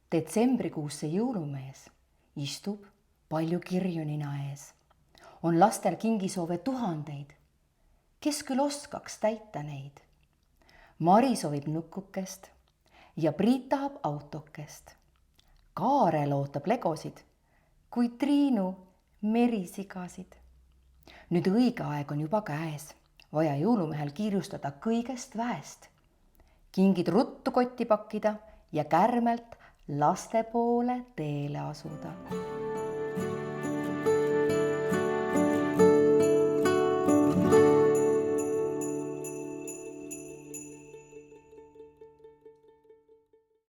Detsembrikuus see jõulumees istub palju kirju nina ees. On lastel kingisoove tuhandeid. Kes küll oskaks täita neid? Mari soovib nukukest ja Priit tahab autokest. Kaarel ootab legosid, kui Triinu merisigasid. Nüüd õige aeg on juba käes, vaja jõulumehel kiirustada kõigest väest. Kingid ruttu kotti pakkida ja kärmelt laste poole teele asuda.